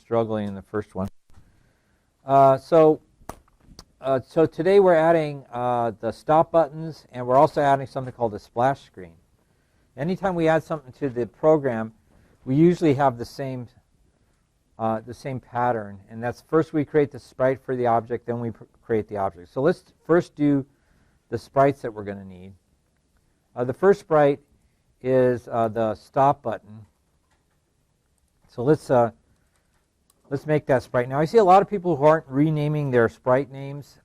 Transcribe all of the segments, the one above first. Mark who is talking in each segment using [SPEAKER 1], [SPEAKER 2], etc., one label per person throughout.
[SPEAKER 1] struggling in the first one. So today we're adding the stop buttons, and we're also adding something called a splash screen. Anytime we add something to the program, we usually have the same pattern, and that's first we create the sprite for the object, then we create the object. So let's first do the sprites that we're going to need. The first sprite is the stop button. So let's make that sprite. Now I see a lot of people who aren't renaming their sprite names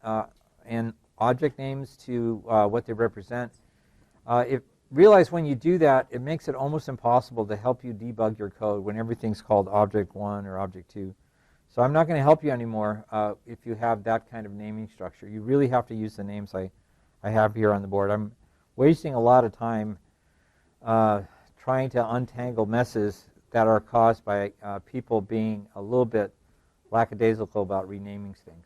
[SPEAKER 1] and object names to what they represent. Realize when you do that, it makes it almost impossible to help you debug your code when everything's called object 1 or object 2. So I'm not going to help you anymore if you have that kind of naming structure. You really have to use the names I have here on the board. I'm wasting a lot of time trying to untangle messes that are caused by people being a little bit lackadaisical about renaming things.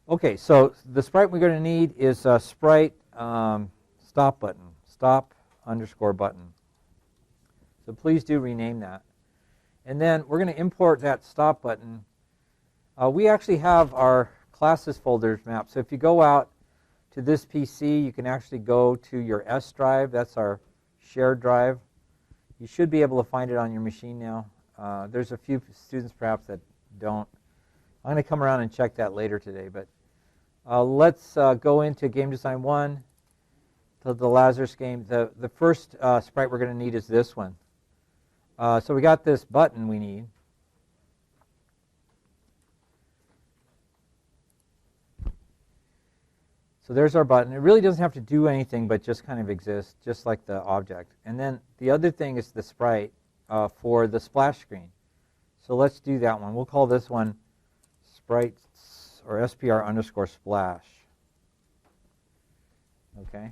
[SPEAKER 1] Okay, so the sprite we're going to need is a sprite stop button, stop_button. So please do rename that. And then we're going to import that stop button. We actually have our classes folders mapped. So if you go out to this PC, you can actually go to your S drive. That's our shared drive. You should be able to find it on your machine now. There's a few students perhaps that don't. I'm going to come around and check that later today. But let's go into Game Design 1, to the Lazarus game. The first sprite we're going to need is this one. So we got this button we need. So there's our button. It really doesn't have to do anything but just kind of exist, just like the object. And then the other thing is the sprite for the splash screen. So let's do that one. We'll call this one sprites or SPR_splash. Okay.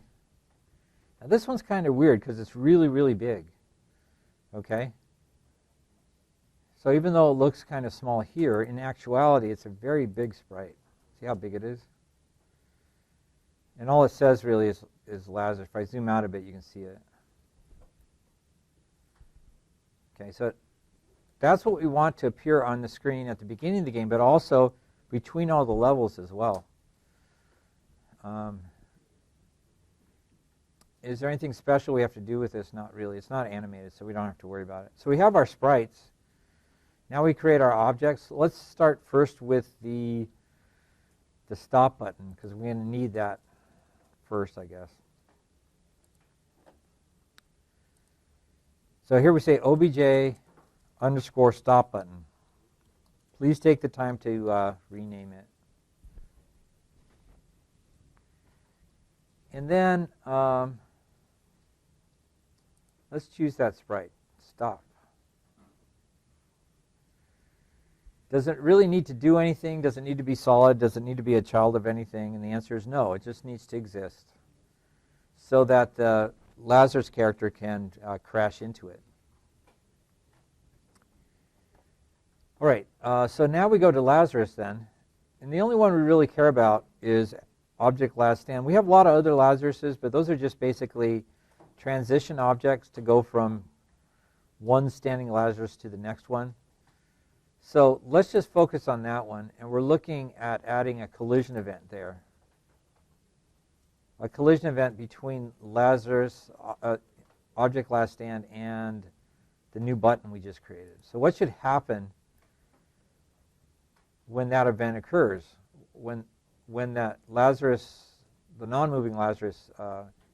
[SPEAKER 1] Now this one's kind of weird because it's really, really big. Okay. So even though it looks kind of small here, in actuality it's a very big sprite. See how big it is? And all it says really is Lazarus. If I zoom out a bit, you can see it. Okay, so that's what we want to appear on the screen at the beginning of the game, but also between all the levels as well. Is there anything special we have to do with this? Not really. It's not animated, so we don't have to worry about it. So we have our sprites. Now we create our objects. Let's start first with the stop button, because we're going to need that first, I guess. So here we say obj_stop button. Please take the time to rename it. And then let's choose that sprite, stop. Does it really need to do anything? Does it need to be solid? Does it need to be a child of anything? And the answer is no. It just needs to exist so that the Lazarus character can crash into it. All right, so now we go to Lazarus then. And the only one we really care about is object last stand. We have a lot of other Lazaruses, but those are just basically transition objects to go from one standing Lazarus to the next one. So let's just focus on that one, and we're looking at adding a collision event there. A collision event between Lazarus, object last stand, and the new button we just created. So what should happen when that event occurs? When that Lazarus, the non-moving Lazarus,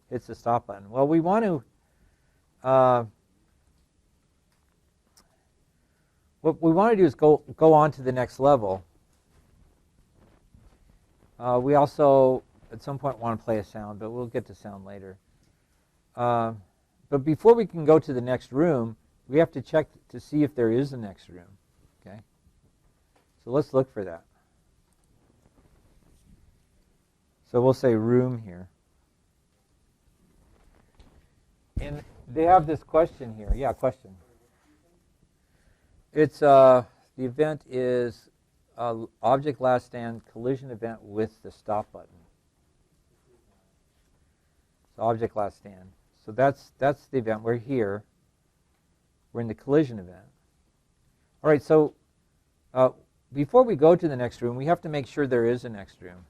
[SPEAKER 1] hits the stop button? Well, we want to what we want to do is go on to the next level. We also, at some point, want to play a sound, but we'll get to sound later. But before we can go to the next room, we have to check to see if there is a next room. Okay? So let's look for that. So we'll say room here. And they have this question here. Yeah, question. It's the event is object last stand collision event with the stop button. So object last stand. So that's the event. We're here. We're in the collision event. All right, so before we go to the next room, we have to make sure there is a next room.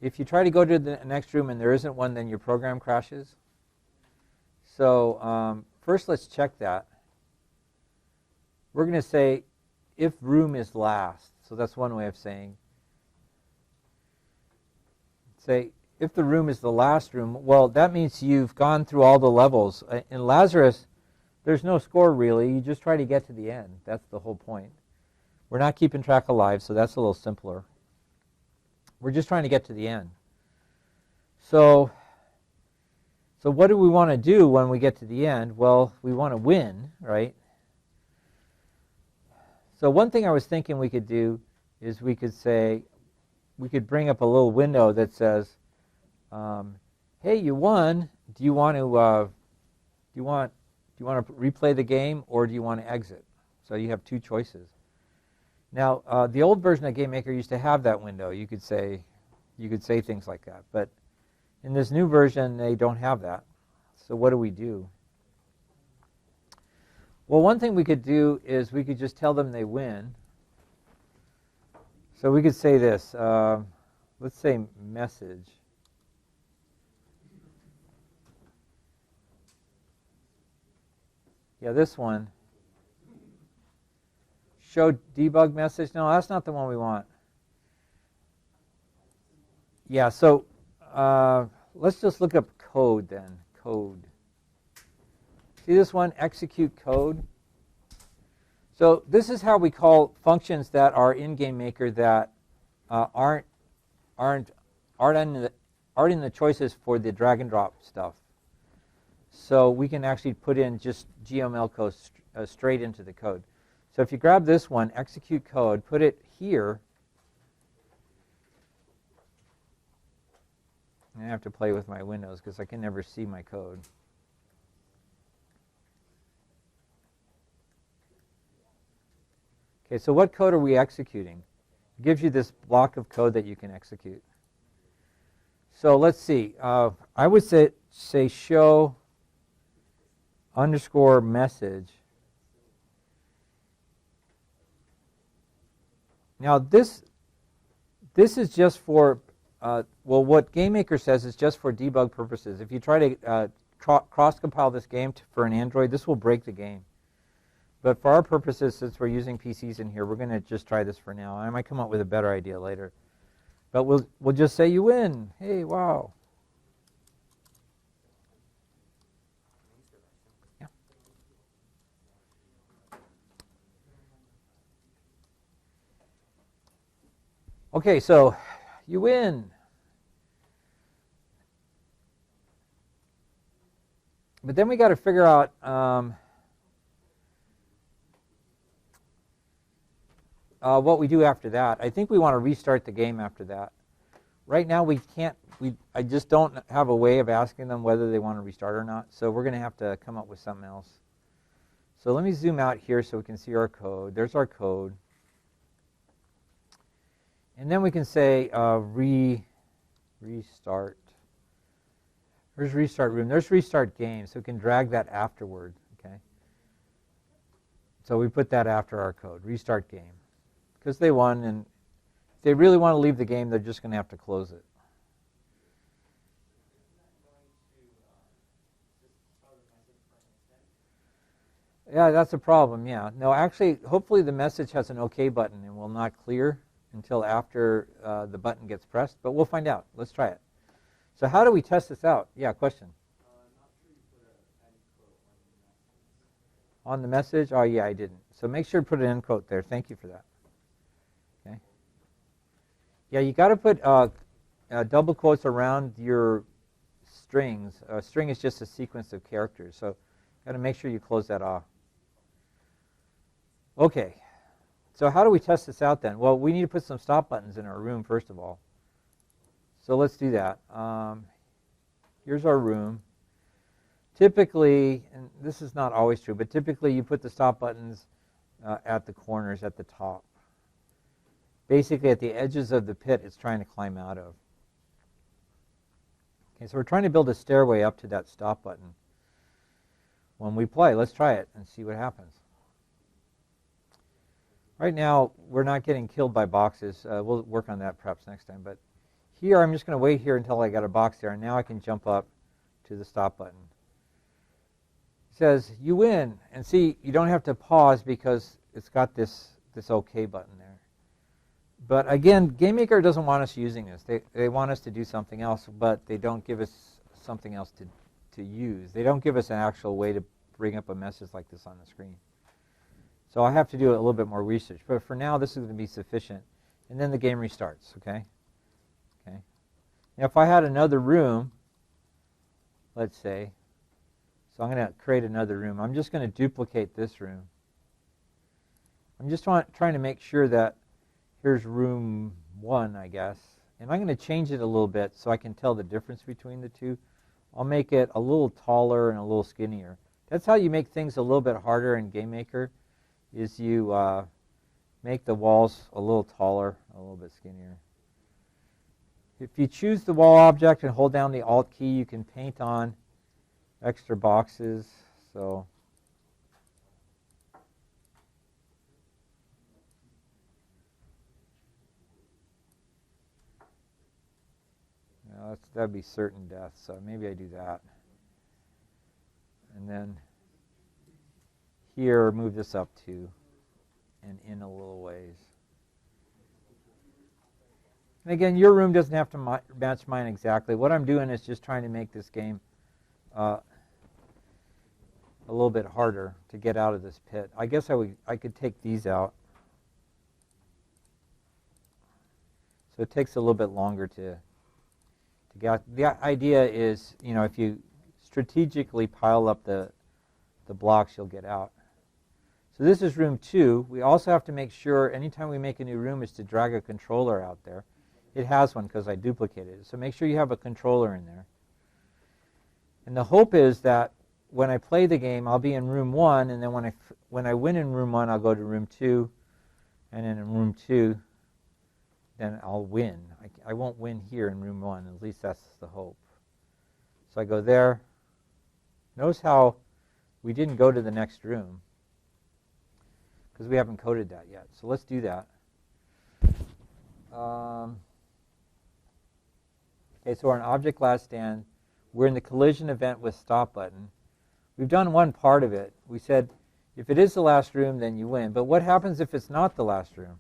[SPEAKER 1] If you try to go to the next room and there isn't one, then your program crashes. So first let's check that. We're going to say if room is last. So that's one way of saying. Say if the room is the last room, well, that means you've gone through all the levels. In Lazarus, there's no score really. You just try to get to the end. That's the whole point. We're not keeping track of lives, so that's a little simpler. We're just trying to get to the end. So what do we want to do when we get to the end? Well, we want to win, right? So one thing I was thinking we could do is we could bring up a little window that says, "Hey, you won. Do you want to replay the game, or do you want to exit?" So you have two choices. Now, the old version of GameMaker used to have that window. You could say things like that, but in this new version, they don't have that. So what do we do? Well, one thing we could do is we could just tell them they win. So we could say this. Let's say message. Yeah, this one. Show debug message. No, that's not the one we want. Yeah, so let's just look up code then. Code. See this one, execute code? So this is how we call functions that are in GameMaker that aren't in the choices for the drag and drop stuff. So we can actually put in just GML code straight into the code. So if you grab this one, execute code, put it here. I have to play with my windows because I can never see my code. Okay, so what code are we executing? It gives you this block of code that you can execute. So let's see. I would say show underscore message. Now this is just for, well, what GameMaker says is just for debug purposes. If you try to cross-compile this game for an Android, this will break the game. But for our purposes, since we're using PCs in here, we're going to just try this for now. I might come up with a better idea later. But we'll just say you win. Hey, wow. Yeah. Okay, so you win. But then we got to figure out what we do after that. I think we want to restart the game after that. Right now we can't. I just don't have a way of asking them whether they want to restart or not. So we're going to have to come up with something else. So let me zoom out here so we can see our code. There's our code. And then we can say restart. There's restart room. There's restart game. So we can drag that afterward. Okay. So we put that after our code. Restart game. Because they won, and if they really want to leave the game, they're just going to have to close it. Yeah, that's a problem, yeah. No, actually, hopefully the message has an OK button and will not clear until after the button gets pressed, but we'll find out. Let's try it. So how do we test this out? Yeah, question. Not sure you put an end quote on the message. Oh, yeah, I didn't. So make sure to put an end quote there. Thank you for that. Okay. Yeah, you got to put double quotes around your strings. A string is just a sequence of characters, so you got to make sure you close that off. Okay. So how do we test this out then? Well, we need to put some stop buttons in our room first of all. So let's do that. Here's our room. Typically, and this is not always true, but typically you put the stop buttons at the corners at the top. Basically at the edges of the pit it's trying to climb out of. Okay, so we're trying to build a stairway up to that stop button. When we play, let's try it and see what happens. Right now, we're not getting killed by boxes. We'll work on that perhaps next time. But here, I'm just going to wait here until I got a box there, and now I can jump up to the stop button. It says, you win. And see, you don't have to pause because it's got this OK button there. But again, GameMaker doesn't want us using this. They want us to do something else, but they don't give us something else to use. They don't give us an actual way to bring up a message like this on the screen. So I have to do a little bit more research. But for now, this is going to be sufficient. And then the game restarts, okay? Okay. Now, if I had another room, let's say, so I'm going to create another room. I'm just going to duplicate this room. I'm just trying to make sure that here's room 1, I guess. And I'm going to change it a little bit so I can tell the difference between the two. I'll make it a little taller and a little skinnier. That's how you make things a little bit harder in GameMaker, is you make the walls a little taller, a little bit skinnier. If you choose the wall object and hold down the Alt key, you can paint on extra boxes. So that'd be certain death, so maybe I do that. And then here, move this up too, and in a little ways. And again, your room doesn't have to match mine exactly. What I'm doing is just trying to make this game a little bit harder to get out of this pit. I guess I could take these out. So it takes a little bit longer to get out. The idea is, if you strategically pile up the blocks, you'll get out. So this is room 2. We also have to make sure anytime we make a new room is to drag a controller out there. It has one because I duplicated it. So make sure you have a controller in there. And the hope is that when I play the game, I'll be in room 1, and then when I win in room 1, I'll go to room 2, and then in room 2, then I'll win. I won't win here in room 1. At least that's the hope. So I go there. Notice how we didn't go to the next room because we haven't coded that yet. So let's do that. Okay, so we're on object last stand. We're in the collision event with stop button. We've done one part of it. We said if it is the last room, then you win. But what happens if it's not the last room?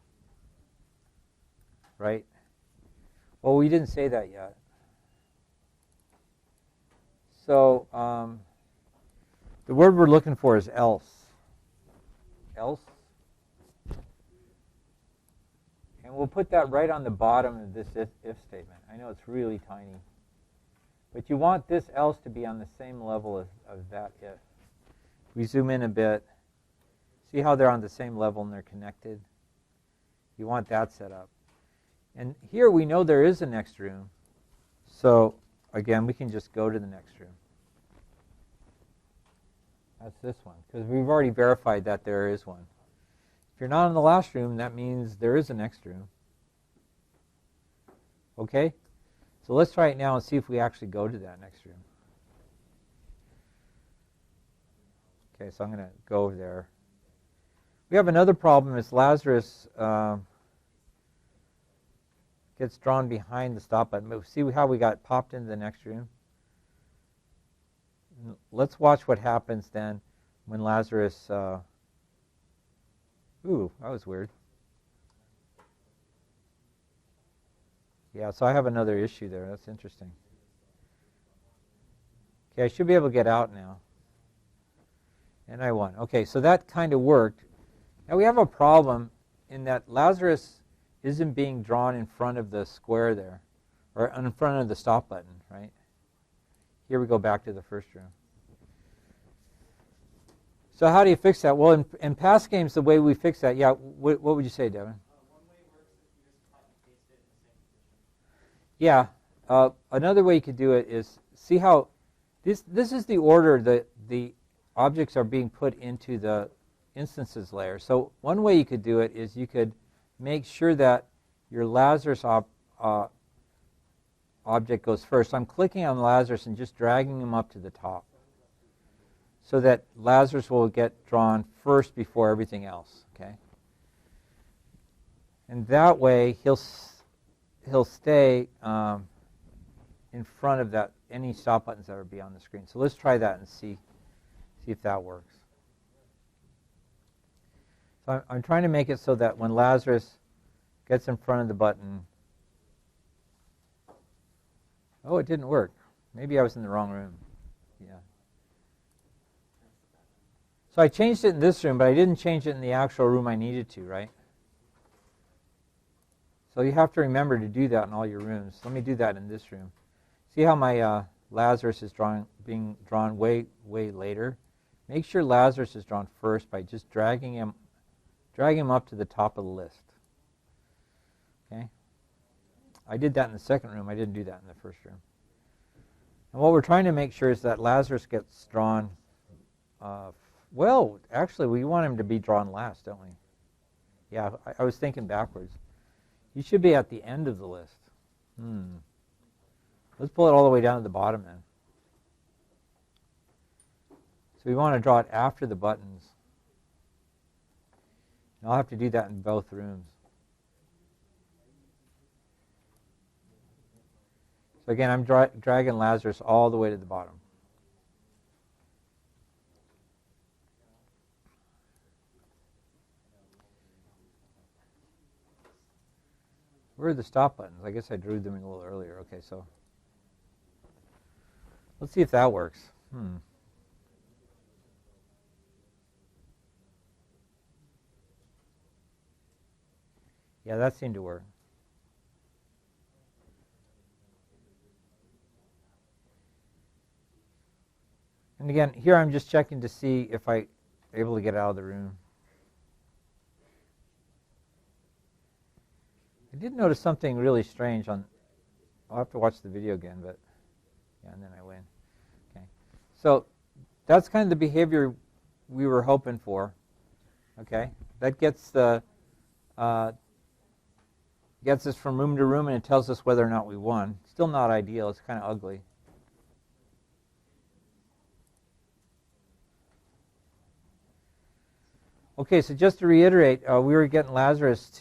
[SPEAKER 1] Right? Well, we didn't say that yet. So the word we're looking for is else. Else. And we'll put that right on the bottom of this if statement. I know it's really tiny. But you want this else to be on the same level as that if. We zoom in a bit. See how they're on the same level and they're connected? You want that set up. And here we know there is a next room. So again, we can just go to the next room. That's this one, because we've already verified that there is one. If you're not in the last room, that means there is a next room. Okay? So let's try it now and see if we actually go to that next room. Okay, so I'm going to go over there. We have another problem. Is Lazarus gets drawn behind the stop button. See how we got popped into the next room? Let's watch what happens then when Lazarus... ooh, that was weird. Yeah, so I have another issue there. That's interesting. Okay, I should be able to get out now. And I won. Okay, so that kind of worked. Now we have a problem in that Lazarus isn't being drawn in front of the square there, or in front of the stop button, right? Here we go back to the first room. So how do you fix that? Well, in past games, the way we fix that, yeah, what would you say, Devin?
[SPEAKER 2] One way works is you just cut and paste it in the same position.
[SPEAKER 1] Yeah. Another way you could do it is see how this is the order that the objects are being put into the instances layer. So one way you could do it is you could make sure that your Lazarus object goes first. So I'm clicking on Lazarus and just dragging him up to the top so that Lazarus will get drawn first before everything else. Okay. And that way he'll stay in front of that any stop buttons that would be on the screen. So let's try that and see if that works. So I'm trying to make it so that when Lazarus gets in front of the button, oh, it didn't work. Maybe I was in the wrong room. Yeah. So I changed it in this room, but I didn't change it in the actual room I needed to, right? So you have to remember to do that in all your rooms. Let me do that in this room. See how my Lazarus is being drawn way later? Make sure Lazarus is drawn first by just dragging him up to the top of the list. Okay? I did that in the second room. I didn't do that in the first room. And what we're trying to make sure is that Lazarus gets drawn. Well, actually, we want him to be drawn last, don't we? Yeah, I was thinking backwards. You should be at the end of the list. Let's pull it all the way down to the bottom then. So we want to draw it after the buttons. And I'll have to do that in both rooms. So again, I'm dragging Lazarus all the way to the bottom. Where are the stop buttons? I guess I drew them a little earlier. Okay, so let's see if that works. Yeah, that seemed to work. And again, here I'm just checking to see if I'm able to get out of the room. I did notice something really strange on. I'll have to watch the video again, but yeah, and then I win. Okay, so that's kind of the behavior we were hoping for. Okay, that gets us from room to room, and it tells us whether or not we won. Still not ideal. It's kind of ugly. Okay, so just to reiterate, we were getting Lazarus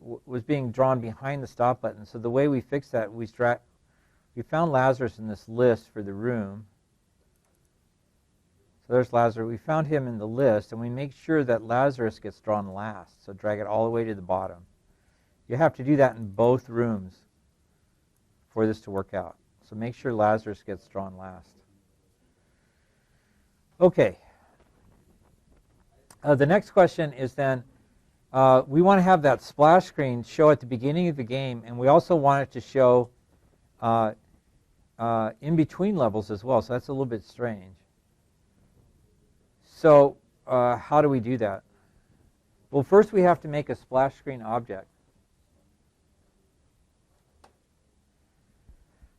[SPEAKER 1] was being drawn behind the stop button. So the way we fixed that, we found Lazarus in this list for the room. So there's Lazarus. We found him in the list, and we make sure that Lazarus gets drawn last. So drag it all the way to the bottom. You have to do that in both rooms for this to work out. So make sure Lazarus gets drawn last. Okay. The next question is then, we want to have that splash screen show at the beginning of the game, and we also want it to show in between levels as well, so that's a little bit strange. So how do we do that? Well, first we have to make a splash screen object.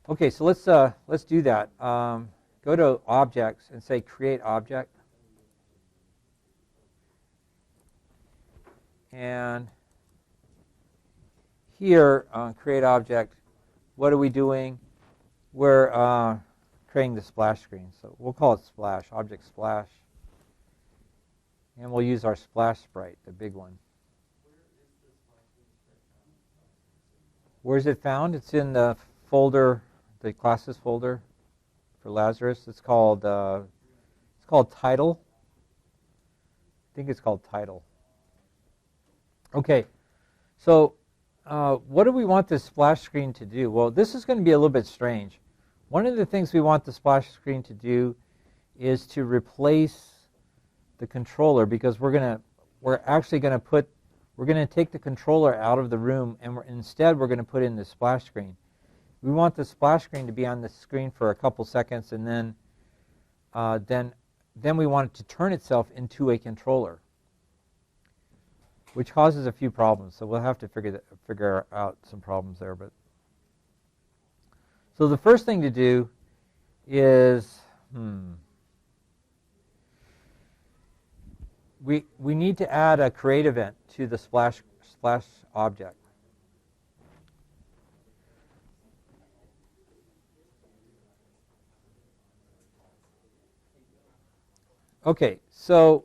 [SPEAKER 1] Okay, so let's do that. Go to Objects and say Create Object. And here on Create Object, what are we doing? We're creating the splash screen. So we'll call it Splash, Object Splash. And we'll use our splash sprite, the big one. Where's it found? It's in the folder, the classes folder for Lazarus. It's called Title. I think it's called Title. Okay, so what do we want this splash screen to do? Well, this is going to be a little bit strange. One of the things we want the splash screen to do is to replace the controller, because we're going to take the controller out of the room, and instead we're going to put in the splash screen. We want the splash screen to be on the screen for a couple seconds, and then we want it to turn itself into a controller, which causes a few problems. So we'll have to figure out some problems there. But so the first thing to do is we need to add a create event to the splash object. Okay, so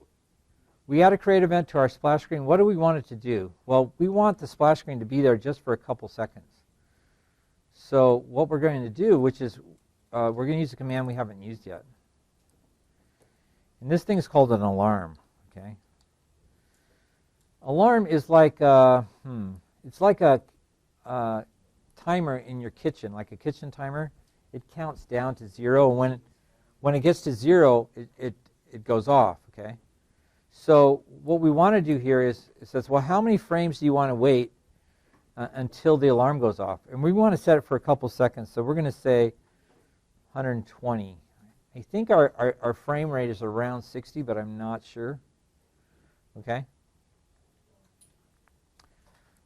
[SPEAKER 1] we add a create event to our splash screen. What do we want it to do? Well, we want the splash screen to be there just for a couple seconds. So what we're going to do, which is we're going to use a command we haven't used yet. And this thing is called an alarm. Okay. Alarm is like it's like a timer in your kitchen, like a kitchen timer. It counts down to 0, and when it gets to 0, it goes off. Okay. So what we want to do here is it says, well, how many frames do you want to wait until the alarm goes off? And we want to set it for a couple seconds, so we're going to say 120. I think our frame rate is around 60, but I'm not sure. Okay?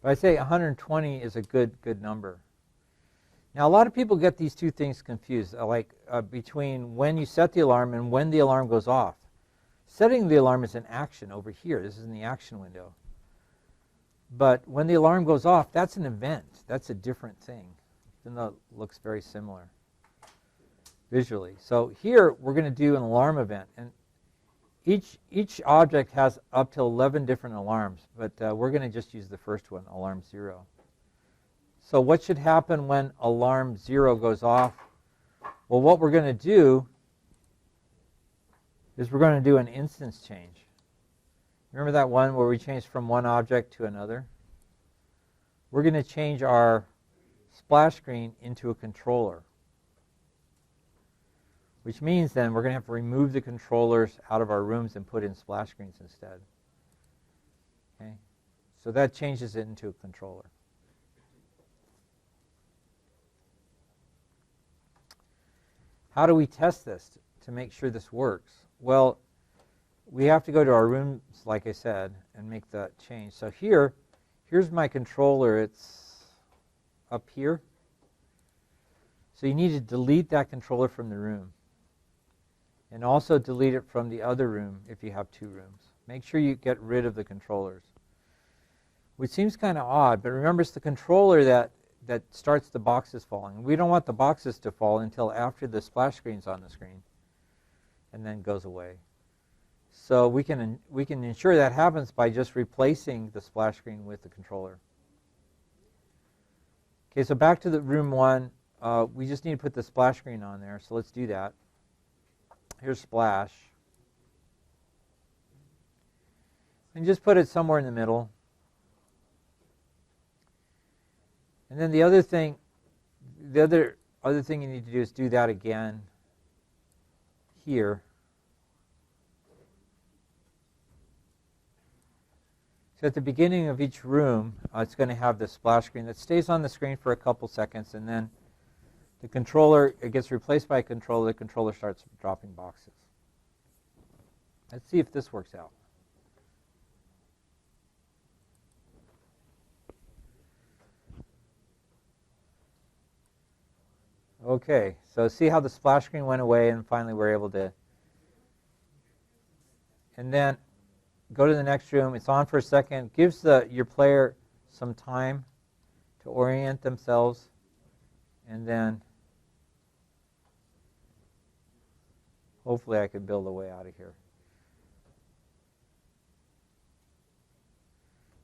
[SPEAKER 1] But I say 120 is a good number. Now, a lot of people get these two things confused, between when you set the alarm and when the alarm goes off. Setting the alarm is an action over here. This is in the action window. But when the alarm goes off, that's an event. That's a different thing, even though it looks very similar visually. So here we're going to do an alarm event, and each object has up to 11 different alarms, but we're going to just use the first one, alarm 0. So what should happen when alarm 0 goes off? Well, what we're going to do is we're going to do an instance change. Remember that one where we changed from one object to another? We're going to change our splash screen into a controller, which means then we're going to have to remove the controllers out of our rooms and put in splash screens instead. Okay? So that changes it into a controller. How do we test this to make sure this works? Well, we have to go to our rooms, like I said, and make that change. So here's my controller. It's up here. So you need to delete that controller from the room. And also delete it from the other room if you have 2 rooms. Make sure you get rid of the controllers. Which seems kind of odd, but remember it's the controller that starts the boxes falling. We don't want the boxes to fall until after the splash screen's on the screen and then goes away. So we can ensure that happens by just replacing the splash screen with the controller. Okay, so back to the room 1. We just need to put the splash screen on there, so let's do that. Here's splash. And just put it somewhere in the middle. And then the other thing you need to do is do that again here. So at the beginning of each room, it's going to have the splash screen that stays on the screen for a couple seconds, and then the controller, it gets replaced by a controller. The controller starts dropping boxes. Let's see if this works out. Okay, so see how the splash screen went away, and finally we're able to. And then go to the next room. It's on for a second. Gives your player some time to orient themselves, and then hopefully I can build a way out of here.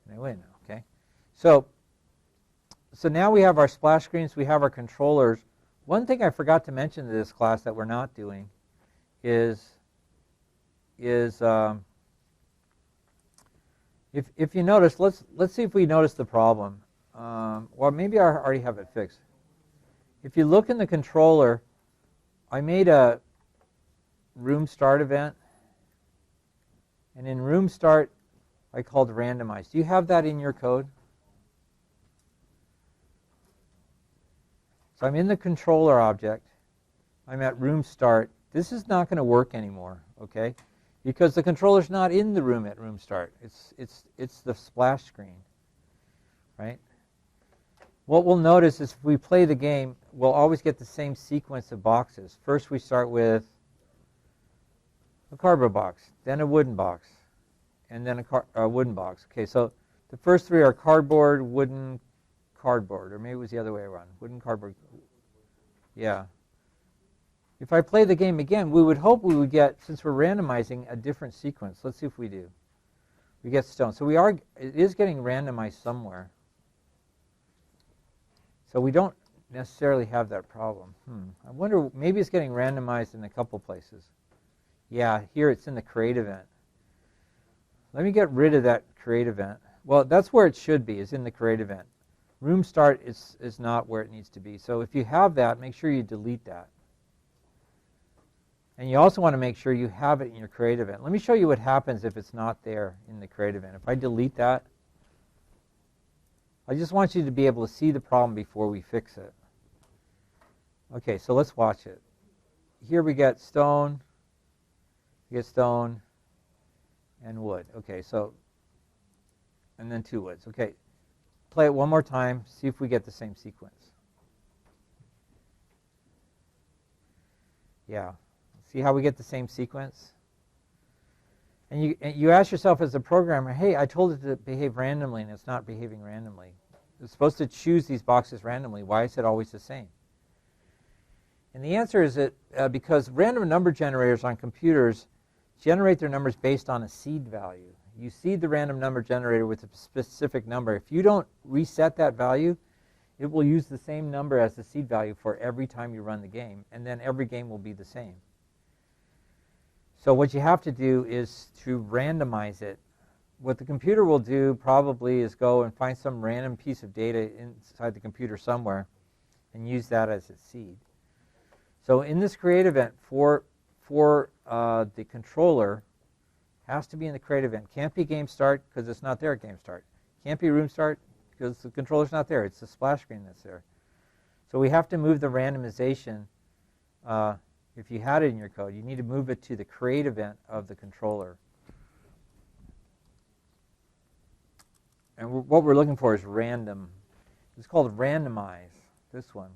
[SPEAKER 1] And I win. Okay. So now we have our splash screens. We have our controllers. One thing I forgot to mention in this class that we're not doing is if you notice, let's see if we notice the problem. Well, maybe I already have it fixed. If you look in the controller, I made a room start event, and in room start I called randomize. Do you have that in your code? So I'm in the controller object. I'm at room start. This is not going to work anymore, okay? Because the controller's not in the room at room start. It's the splash screen, right? What we'll notice is if we play the game, we'll always get the same sequence of boxes. First we start with a cardboard box, then a wooden box, and then a wooden box. Okay, so the first 3 are cardboard, wooden, cardboard, or maybe it was the other way around. Wooden, cardboard. Yeah. If I play the game again, we would hope we would get, since we're randomizing, a different sequence. Let's see if we do. we get stone. So it is getting randomized somewhere. So we don't necessarily have that problem. I wonder, maybe it's getting randomized in a couple places. Yeah, here it's in the create event. Let me get rid of that create event. Well, that's where it should be, is in the create event. Room start is not where it needs to be. So if you have that, make sure you delete that. And you also want to make sure you have it in your create event. Let me show you what happens if it's not there in the create event. If I delete that, I just want you to be able to see the problem before we fix it. Okay, so let's watch it. Here we get stone, and wood. Okay, so, and then 2 woods. Okay, play it one more time, see if we get the same sequence. Yeah, see how we get the same sequence? And you ask yourself as a programmer, hey, I told it to behave randomly, and it's not behaving randomly. It's supposed to choose these boxes randomly. Why is it always the same? And the answer is that because random number generators on computers generate their numbers based on a seed value. You seed the random number generator with a specific number. If you don't reset that value, it will use the same number as the seed value for every time you run the game, and then every game will be the same. So what you have to do is to randomize it. What the computer will do probably is go and find some random piece of data inside the computer somewhere and use that as its seed. So in this create event for the controller, has to be in the create event. Can't be game start because it's not there at game start. Can't be room start because the controller's not there. It's the splash screen that's there. So we have to move the randomization. If you had it in your code, you need to move it to the create event of the controller. And what we're looking for is random. It's called randomize, this one.